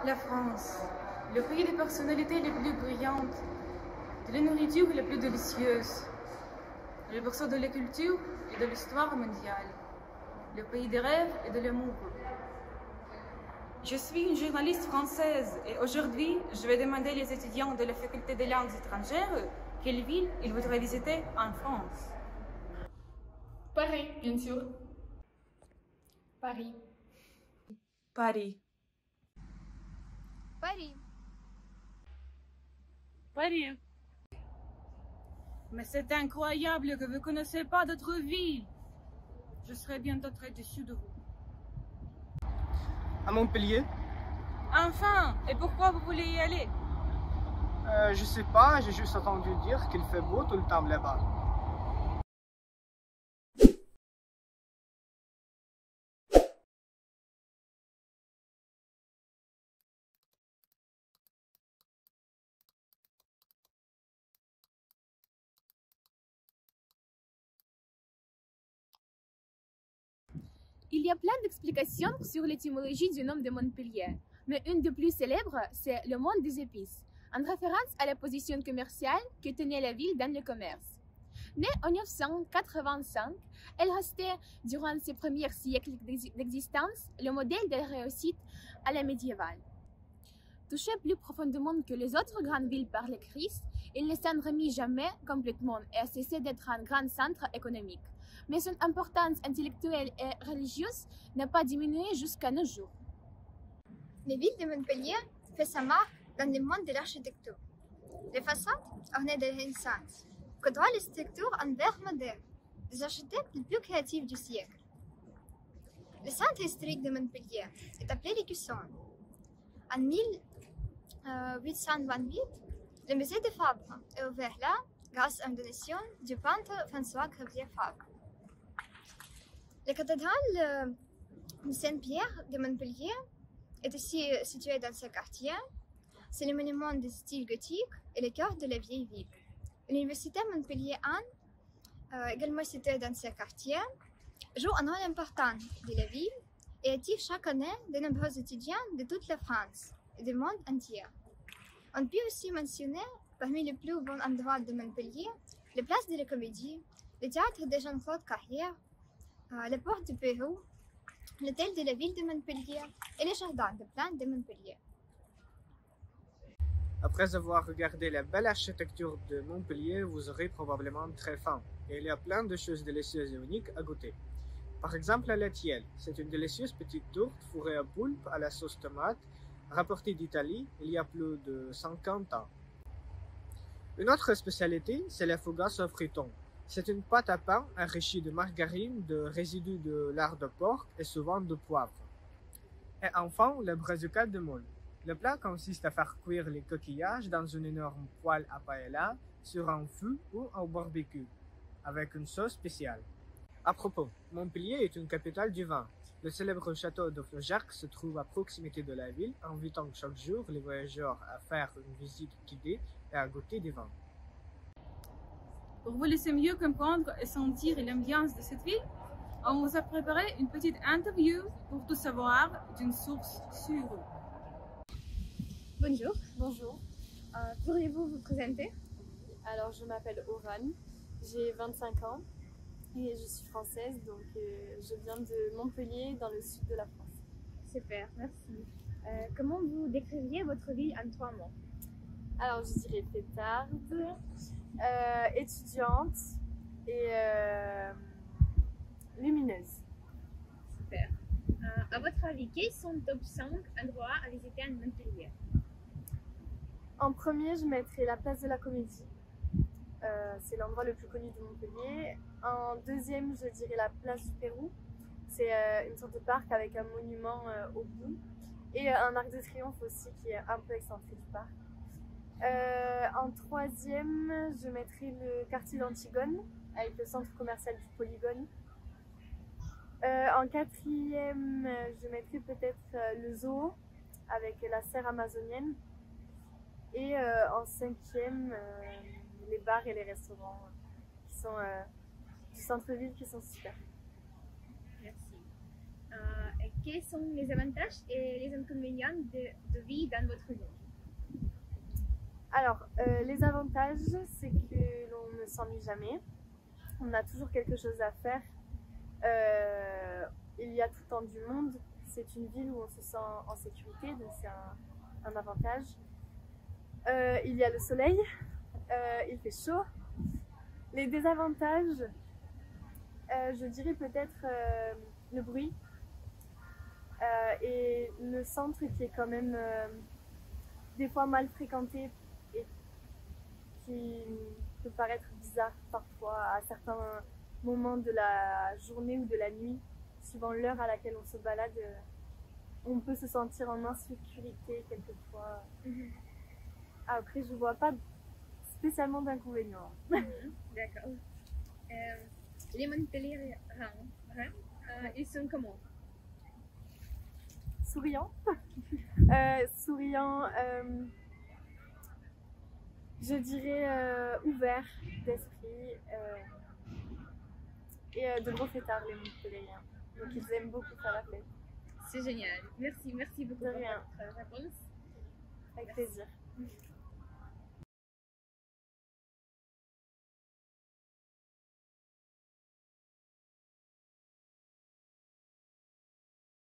La France, le pays des personnalités les plus brillantes, de la nourriture la plus délicieuse, le berceau de la culture et de l'histoire mondiale, le pays des rêves et de l'amour. Je suis une journaliste française et aujourd'hui, je vais demander aux étudiants de la faculté des langues étrangères quelle ville ils voudraient visiter en France. Paris, bien sûr. Paris. Paris. Paris. Paris. Mais c'est incroyable que vous ne connaissez pas d'autres villes. Je serai bientôt très déçue de vous. À Montpellier? Enfin, et pourquoi vous voulez y aller? Je sais pas, j'ai juste entendu dire qu'il fait beau tout le temps là-bas. Il y a plein d'explications sur l'étymologie du nom de Montpellier, mais une des plus célèbres, c'est le monde des épices, en référence à la position commerciale que tenait la ville dans le commerce. Née en 985, elle restait durant ses premiers siècles d'existence le modèle de la réussite à la médiévale. Touchée plus profondément que les autres grandes villes par la crise, il ne s'en remit jamais complètement et a cessé d'être un grand centre économique. Mais son importance intellectuelle et religieuse n'a pas diminué jusqu'à nos jours. La ville de Montpellier fait sa marque dans le monde de l'architecture. Les façades ornées de la Renaissance côtoient l'architecture en verre moderne, des architectes les plus créatifs du siècle. Le centre historique de Montpellier est appelé l'Écusson. En 1828, le musée de Fabre est ouvert là grâce à une donation du peintre François-Xavier Fabre. La cathédrale de Saint-Pierre de Montpellier est aussi située dans ce quartier. C'est le monument de style gothique et le cœur de la vieille ville. L'université Montpellier-Anne, également située dans ce quartier, joue un rôle important de la ville et attire chaque année de nombreux étudiants de toute la France et du monde entier. On peut aussi mentionner, parmi les plus bons endroits de Montpellier, les places de la Comédie, le théâtre de Jean-Claude Carrière, la porte du Pérou, l'hôtel de la ville de Montpellier et les jardins de plantes de Montpellier. Après avoir regardé la belle architecture de Montpellier, vous aurez probablement très faim. Et il y a plein de choses délicieuses et uniques à goûter. Par exemple, la laitière. C'est une délicieuse petite tourte fourrée à poulpe à la sauce tomate, rapportée d'Italie il y a plus de 50 ans. Une autre spécialité, c'est la fougasse au fruiton. C'est une pâte à pain enrichie de margarine, de résidus de lard de porc et souvent de poivre. Et enfin, le brazuca de moule. Le plat consiste à faire cuire les coquillages dans une énorme poêle à paella sur un feu ou au barbecue, avec une sauce spéciale. À propos, Montpellier est une capitale du vin. Le célèbre château de Flaujac se trouve à proximité de la ville, invitant chaque jour les voyageurs à faire une visite guidée et à goûter des vins. Pour vous laisser mieux comprendre et sentir l'ambiance de cette ville, on vous a préparé une petite interview pour tout savoir d'une source sûre. Bonjour, Bonjour. pourriez-vous vous présenter? Alors, je m'appelle Aurane, j'ai 25 ans et je suis française, donc je viens de Montpellier, dans le sud de la France. Super, merci. Comment vous décririez votre ville en 3 mots? Alors, je dirais fêtarde, étudiante et lumineuse. Super. À votre avis, quels sont top 5 endroits à visiter en Montpellier? En premier, je mettrai la place de la Comédie. C'est l'endroit le plus connu de Montpellier. En deuxième, je dirais la place du Pérou. C'est une sorte de parc avec un monument au bout. Et un arc de triomphe aussi qui est un peu excentré du parc. En troisième, je mettrai le quartier d'Antigone avec le centre commercial du Polygone. En quatrième, je mettrai peut-être le zoo avec la serre amazonienne. Et en cinquième, les bars et les restaurants qui sont du centre-ville qui sont super. Merci. Et quels sont les avantages et les inconvénients de vie dans votre ville? Alors, les avantages, c'est que l'on ne s'ennuie jamais. On a toujours quelque chose à faire. Il y a tout le temps du monde. C'est une ville où on se sent en sécurité, donc c'est un avantage. Il y a le soleil, il fait chaud. Les désavantages, je dirais peut-être le bruit et le centre qui est quand même des fois mal fréquenté et qui peut paraître bizarre parfois à certains moments de la journée ou de la nuit, suivant l'heure à laquelle on se balade. On peut se sentir en insécurité quelquefois. Après, je vois pas spécialement d'inconvénients. D'accord. Les Montpelliérains, ils sont comment? Souriant. Souriant, je dirais ouvert d'esprit et de gros fêtards, les Montpelliérains. Donc ils aiment beaucoup faire la fête. C'est génial. Merci beaucoup De pour rien. votre réponse. Avec plaisir.